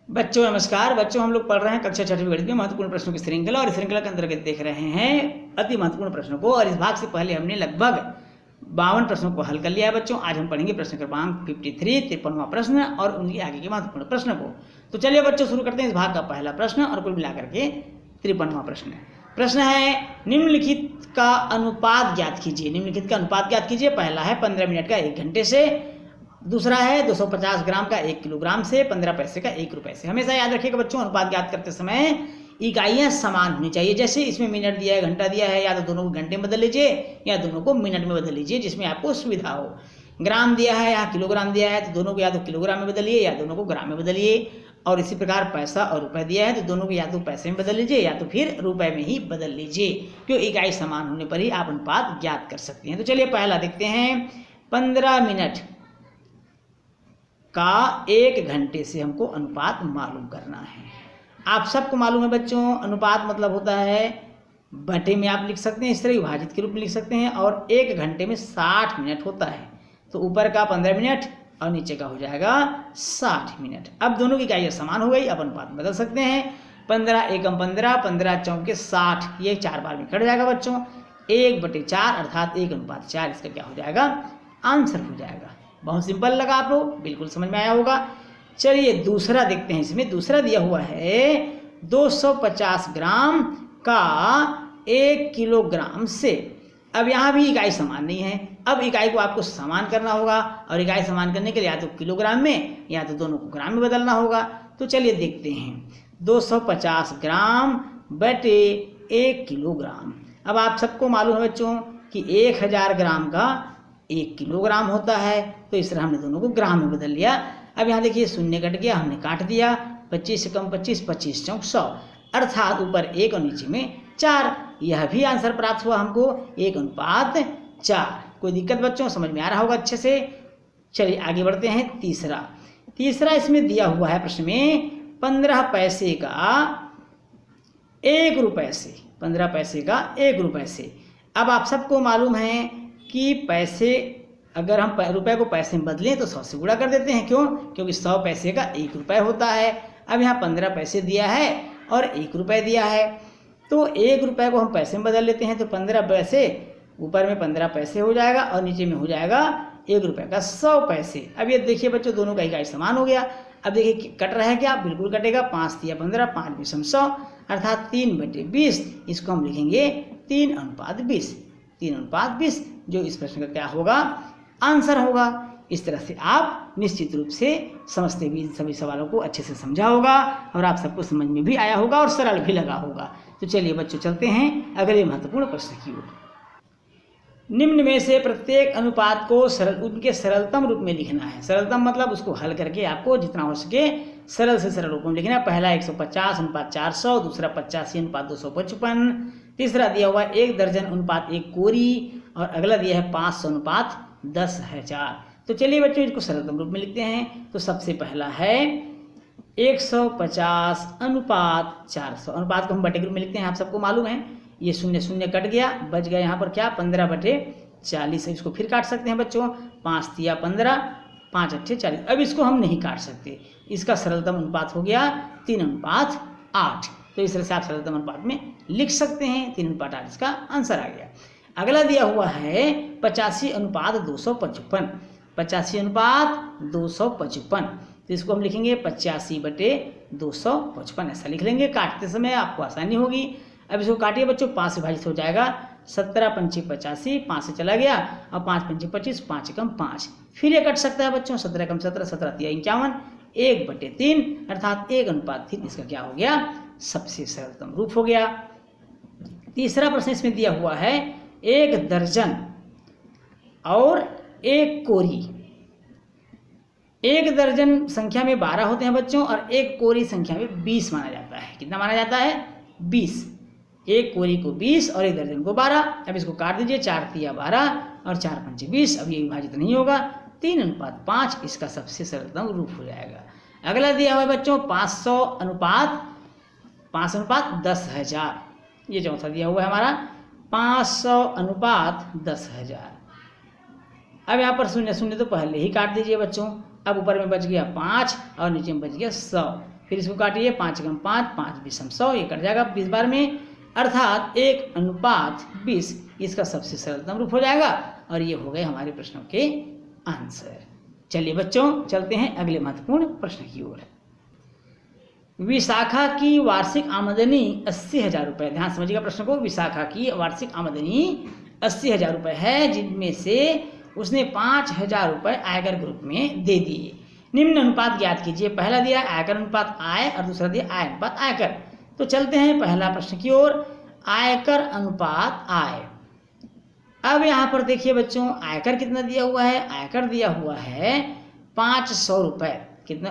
बच्चों नमस्कार। बच्चों हम लोग पढ़ रहे हैं कक्षा छठी गणित में महत्वपूर्ण प्रश्नों की श्रृंखला और इस श्रृंखला के अंतर्गत देख रहे हैं अति महत्वपूर्ण प्रश्नों को। और इस भाग से पहले हमने लगभग 52 प्रश्नों को हल कर लिया है बच्चों। आज हम पढ़ेंगे प्रश्न क्रमांक 53 53वां प्रश्न और उनके आगे के महत्वपूर्ण प्रश्न को। तो चलिए बच्चों शुरू करते हैं इस भाग का पहला प्रश्न और कुल मिलाकर के 53वां प्रश्न। प्रश्न है निम्नलिखित का अनुपात ज्ञात कीजिए। निम्नलिखित का अनुपात ज्ञात कीजिए। पहला है 15 मिनट का 1 घंटे से, दूसरा है 250 ग्राम का 1 किलोग्राम से, 15 पैसे का 1 रुपए से। हमेशा याद रखिएगा बच्चों अनुपात ज्ञात करते समय इकाइयां समान होनी चाहिए। जैसे इसमें मिनट दिया है, घंटा दिया है, या तो दोनों को घंटे में बदल लीजिए या दोनों को मिनट में बदल लीजिए जिसमें आपको सुविधा हो। ग्राम दिया है, यहाँ किलोग्राम दिया है तो दोनों को या तो किलोग्राम में बदलिए या दोनों को ग्राम में बदलिए। और इसी प्रकार पैसा और रुपए दिया है तो दोनों को या तो पैसे में बदल लीजिए या तो फिर रुपए में ही बदल लीजिए, क्यों इकाई समान होने पर ही आप अनुपात ज्ञात कर सकते हैं। तो चलिए पहला देखते हैं। 15 मिनट का 1 घंटे से हमको अनुपात मालूम करना है। आप सबको मालूम है बच्चों अनुपात मतलब होता है बटे में आप लिख सकते हैं, इस तरह विभाजित के रूप में लिख सकते हैं। और 1 घंटे में 60 मिनट होता है तो ऊपर का 15 मिनट और नीचे का हो जाएगा 60 मिनट। अब दोनों की इकाइयाँ समान हो गई, अब अनुपात बदल सकते हैं। 15 एकम 15, 15 चौके 60, ये 4 बार में कट जाएगा बच्चों। 1/4 अर्थात 1:4 इसका क्या हो जाएगा, आंसर हो जाएगा। बहुत सिंपल लगा, आप लोग बिल्कुल समझ में आया होगा। चलिए दूसरा देखते हैं। इसमें दूसरा दिया हुआ है 250 ग्राम का 1 किलोग्राम से। अब यहाँ भी इकाई समान नहीं है, अब इकाई को आपको समान करना होगा और इकाई समान करने के लिए या तो किलोग्राम में या तो दोनों को ग्राम में बदलना होगा। तो चलिए देखते हैं 250 ग्राम बटे 1 किलोग्राम। अब आप सबको मालूम है बच्चों कि 1000 ग्राम का 1 किलोग्राम होता है, तो इस तरह हमने दोनों को ग्राम में बदल लिया। अब यहाँ देखिए शून्य कट गया, हमने काट दिया। 25 से कम 25, 25 चौक 100 अर्थात ऊपर 1 और नीचे में 4। यह भी आंसर प्राप्त हुआ हमको 1:4। कोई दिक्कत बच्चों, समझ में आ रहा होगा अच्छे से। चलिए आगे बढ़ते हैं। तीसरा इसमें दिया हुआ है प्रश्न में 15 पैसे का 1 रुपए से, 15 पैसे का 1 रुपए से। अब आप सबको मालूम है कि पैसे अगर हम रुपए को पैसे में बदलें तो 100 से गुणा कर देते हैं। क्यों? क्योंकि 100 पैसे का 1 रुपए होता है। अब यहाँ 15 पैसे दिया है और 1 रुपए दिया है, तो 1 रुपए को हम पैसे में बदल लेते हैं तो 15 पैसे, ऊपर में 15 पैसे हो जाएगा और नीचे में हो जाएगा 1 रुपए का 100 पैसे। अब ये देखिए बच्चों दोनों का इकाई समान हो गया। अब देखिए कट रहा है क्या, बिल्कुल कटेगा। 5 तिया 15, 5 बीस 100 अर्थात 3/20। इसको हम लिखेंगे 3:20, 3:20 जो इस प्रश्न का क्या होगा, आंसर होगा। इस तरह से आप निश्चित रूप से समझते भी सभी सवालों को अच्छे से समझा होगा और आप सबको समझ में भी आया होगा और सरल भी लगा होगा। तो चलिए बच्चों चलते हैं अगले महत्वपूर्ण प्रश्न की ओर। निम्न में से प्रत्येक अनुपात को उनके सरलतम रूप में लिखना है। सरलतम मतलब उसको हल करके आपको जितना हो सके सरल से सरल रूप में लिखना है। पहला 150 अनुपात 400, दूसरा 85 अनुपात 255, तीसरा दिया हुआ 1 दर्जन अनुपात 1 कोरी और अगला दिया है 500 अनुपात 10,000। तो चलिए बच्चों इसको सरलतम रूप में लिखते हैं। तो सबसे पहला है 150 अनुपात 400। अनुपात को हम बटे के रूप में लिखते हैं, आप सबको मालूम है। ये 0 0 कट गया, बच गया यहाँ पर क्या 15/40। इसको फिर काट सकते हैं बच्चों। 5 तिया 15, 5 अट्ठे 40। अब इसको हम नहीं काट सकते, इसका सरलतम अनुपात हो गया 3:8। तो इस तरह से आप सरलतम अनुपात में लिख सकते हैं। 3:8 इसका आंसर आ गया। अगला दिया हुआ है 85 अनुपात 255, 85 अनुपात 255। तो इसको हम लिखेंगे 85/255 ऐसा लिख लेंगे। काटते समय आपको आसानी होगी। अब इसको काटिए बच्चों, 5 से विभाजित हो जाएगा। 17 पंचे 85, 5 से चला गया और 5 पंचे 25, 5 एकम 5। फिर ये कट सकता है बच्चों, 17 एकम 17, 17 तिया 51, 1/3 अर्थात 1:3 इसका क्या हो गया, सबसे सरलतम रूप हो गया। तीसरा प्रश्न इसमें दिया हुआ है 1 दर्जन और 1 कोरी। 1 दर्जन संख्या में 12 होते हैं बच्चों और 1 कोरी संख्या में 20 माना जाता है। कितना माना जाता है, 20। 1 कोरी को 20 और 1 दर्जन को 12। अब इसको काट दीजिए, 4 तिया 12 और 4 पंचे 20। अब ये विभाजित नहीं होगा, 3:5 इसका सबसे सरलतम रूप हो जाएगा। अगला दिया हुआ है बच्चों 500 अनुपात 10,000। ये चौथा दिया हुआ है हमारा 500 अनुपात 10,000। अब यहाँ पर 0 0 तो पहले ही काट दीजिए बच्चों। अब ऊपर में बच गया 5 और नीचे में बच गया 100। फिर इसको काटिए, 5 × 5 5 20 100, ये कट जाएगा 20 बार में, अर्थात 1:20 इसका सबसे सरलतम रूप हो जाएगा। और ये हो गए हमारे प्रश्नों के आंसर। चलिए बच्चों, चलते हैं अगले महत्वपूर्ण प्रश्न की ओर। विशाखा की वार्षिक आमदनी 80,000 रुपये। ध्यान समझिएगा प्रश्न को। विशाखा की वार्षिक आमदनी 80,000 रुपये है, जिनमें से उसने 5,000 रुपये आयकर ग्रुप में दे दिए। निम्न अनुपात ज्ञात कीजिए। पहला दिया आयकर अनुपात आय और दूसरा दिया आय अनुपात आयकर। तो चलते हैं पहला प्रश्न की ओर, आयकर अनुपात आय। अब यहाँ पर देखिए बच्चों, आयकर कितना दिया हुआ है? आयकर दिया हुआ है 500 रुपये। कितना?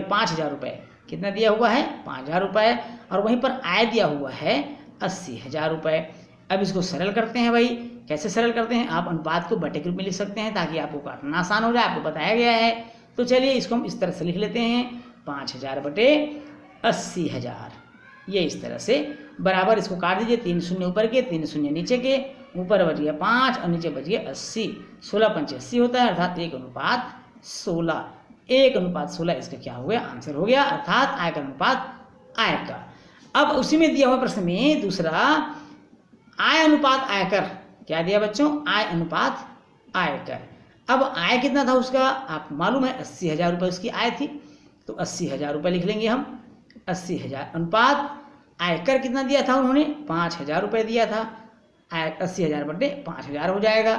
5,000 रुपये। कितना दिया हुआ है? 5,000 रुपये। और वहीं पर आय दिया हुआ है 80,000 रुपये। अब इसको सरल करते हैं भाई। कैसे सरल करते हैं? आप अनुपात को बटे के रूप में लिख सकते हैं ताकि आपको काटना आसान हो जाए, आपको बताया गया है। तो चलिए इसको हम इस तरह से लिख लेते हैं, 5,000 बटे 80,000। ये इस तरह से बराबर इसको काट दीजिए, 3 शून्य ऊपर के 3 शून्य नीचे के, ऊपर बच गया 5 और नीचे बच गया 80। 16 × 5 = 80 होता है, अर्थात 1:16। 1:16 इसका क्या हो गया? आंसर हो गया, अर्थात आयकर अनुपात आय का। अब उसी में दिया हुआ प्रश्न में दूसरा आय अनुपात आयकर। क्या दिया बच्चों? आय अनुपात आयकर। अब आय कितना था उसका? आपको मालूम है 80,000 रुपये उसकी आय थी, तो 80,000 रुपये लिख लेंगे हम। 80,000 अनुपात आयकर कितना दिया था उन्होंने? 5,000 रुपये दिया था। 80,000 बटे 5,000 हो जाएगा।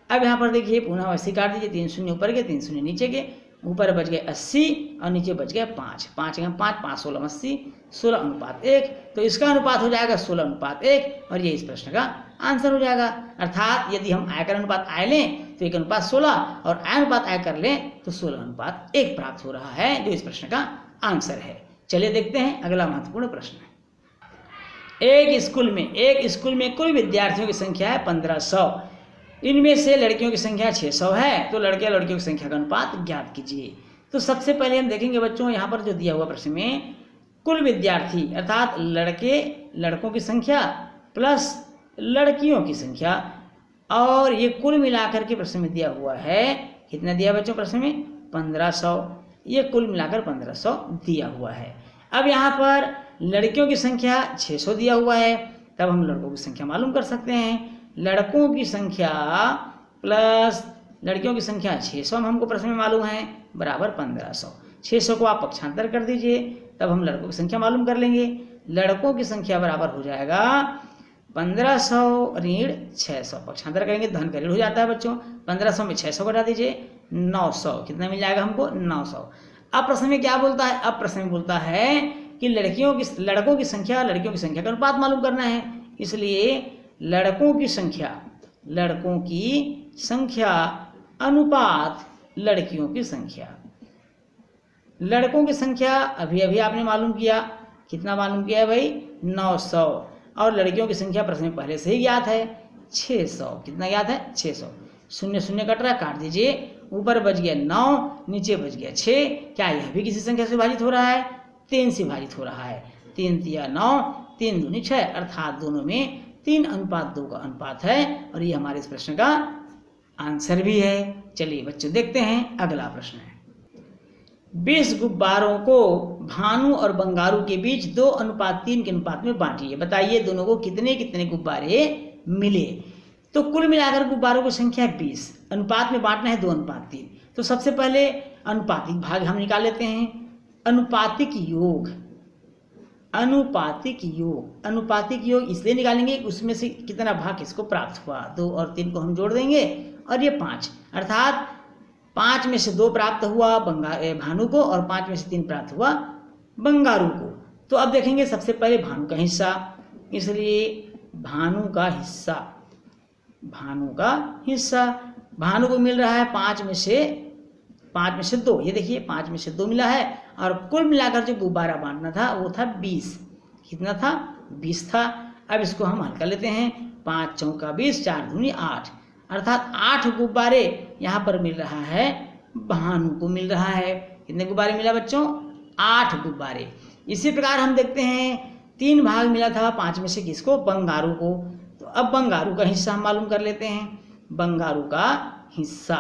अब यहाँ पर देखिए पुनः वैसे काट दीजिए, 3 शून्य ऊपर के 3 शून्य नीचे के, ऊपर बच गए 80 और नीचे बच गया 5। 5 × 5 5 16 80, 16:1। तो इसका अनुपात हो जाएगा 16:1 और ये इस प्रश्न का आंसर हो जाएगा। अर्थात यदि हम आयकर अनुपात आय लें तो 1:16 और आय अनुपात आय कर लें तो 16:1 प्राप्त हो रहा है, जो इस प्रश्न का आंसर है। चलिए देखते हैं अगला महत्वपूर्ण प्रश्न। एक स्कूल में कुल विद्यार्थियों की संख्या है 1500। इनमें से लड़कियों की संख्या 600 है, तो लड़के और लड़कियों की संख्या का अनुपात ज्ञात कीजिए। तो सबसे पहले हम देखेंगे बच्चों, यहाँ पर जो दिया हुआ प्रश्न में कुल विद्यार्थी अर्थात लड़कों की संख्या प्लस लड़कियों की संख्या, और ये कुल मिलाकर के प्रश्न में दिया हुआ है। कितना दिया बच्चों प्रश्न में? 1500। ये कुल मिलाकर 1500 दिया हुआ है। अब यहाँ पर लड़कियों की संख्या 600 दिया हुआ है, तब हम लड़कों की संख्या मालूम कर सकते हैं। लड़कों की संख्या प्लस लड़कियों की संख्या 600 हमको प्रश्न में मालूम है, बराबर 1500। 600 को आप पक्षांतर कर दीजिए, तब हम लड़कों की संख्या मालूम कर लेंगे। लड़कों की संख्या बराबर हो जाएगा 1500 ऋण 600। पक्षांतर करेंगे धन का ऋण हो जाता है बच्चों। 1500 में 600 घटा दीजिए, 900। कितना मिल जाएगा हमको? 900। अब प्रश्न में क्या बोलता है? अब प्रश्न में बोलता है कि लड़कों की संख्या का अनुपात मालूम करना है। इसलिए लड़कों की संख्या अनुपात लड़कियों की संख्या। लड़कों की संख्या अभी आपने मालूम किया। कितना मालूम किया है भाई? 900। और लड़कियों की संख्या प्रश्न में पहले से ही ज्ञात है, 600। कितना ज्ञात है? 600। 0 0 कट रहा, काट दीजिए। ऊपर बच गया 9, नीचे बच गया 6। क्या यह भी किसी संख्या से विभाजित हो रहा है? 3 से विभाजित हो रहा है। 3 × 9, 3 दूनी 6, अर्थात दोनों में 3:2 का अनुपात है, और ये हमारे इस प्रश्न का आंसर भी है। चलिए बच्चों देखते हैं अगला प्रश्न है। 20 गुब्बारों को भानु और बंगारू के बीच 2:3 के अनुपात में बांटिए। बताइए दोनों को कितने कितने गुब्बारे मिले। तो कुल मिलाकर गुब्बारों की संख्या 20, अनुपात में बांटना है 2:3। तो सबसे पहले अनुपातिक भाग हम निकाल लेते हैं। अनुपातिक योग इसलिए निकालेंगे उसमें से कितना भाग किसको प्राप्त हुआ। 2 और 3 को हम जोड़ देंगे और ये 5, अर्थात 5 में से 2 प्राप्त हुआ भानु को और 5 में से 3 प्राप्त हुआ बंगारू को। तो अब देखेंगे सबसे पहले भानु का हिस्सा, इसलिए भानु का हिस्सा भानु को मिल रहा है 5 में से 2। ये देखिए 5 में से 2 मिला है, और कुल मिलाकर जो गुब्बारा बांटना था वो था 20। कितना था? 20 था। अब इसको हम हल कर लेते हैं। 5 चौका 20, 4 दूनी 8, अर्थात 8 गुब्बारे यहाँ पर मिल रहा है भानु को मिल रहा है। कितने गुब्बारे मिला बच्चों? 8 गुब्बारे। इसी प्रकार हम देखते हैं 3 भाग मिला था 5 में से किसको? बंगारू को। तो अब बंगारू का हिस्सा हम मालूम कर लेते हैं। बंगारू का हिस्सा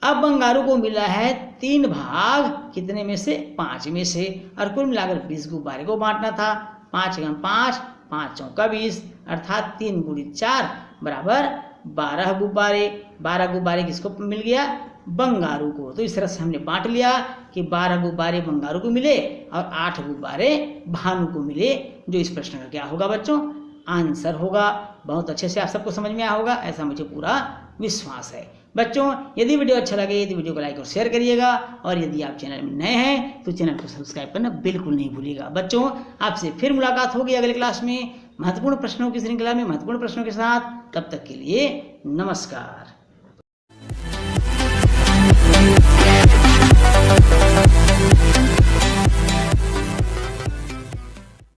अब बंगारू को मिला है 3 भाग, कितने में से? 5 में से, और कुल मिलाकर 20 गुब्बारे को बांटना था। 5 × 5, 5 चौका 20, अर्थात 3 × 4 बराबर 12 गुब्बारे। 12 गुब्बारे किसको मिल गया? बंगारू को। तो इस तरह से हमने बांट लिया कि 12 गुब्बारे बंगारू को मिले और 8 गुब्बारे भानु को मिले, जो इस प्रश्न का क्या होगा बच्चों? आंसर होगा। बहुत अच्छे से आप सबको समझ में आया होगा, ऐसा मुझे पूरा विश्वास है। बच्चों, यदि वीडियो अच्छा लगे तो वीडियो को लाइक और शेयर करिएगा, और यदि आप चैनल में नए हैं तो चैनल को सब्सक्राइब करना बिल्कुल नहीं भूलिएगा। बच्चों, आपसे फिर मुलाकात होगी अगले क्लास में महत्वपूर्ण प्रश्नों की श्रृंखला में महत्वपूर्ण प्रश्नों के साथ। तब तक के लिए नमस्कार।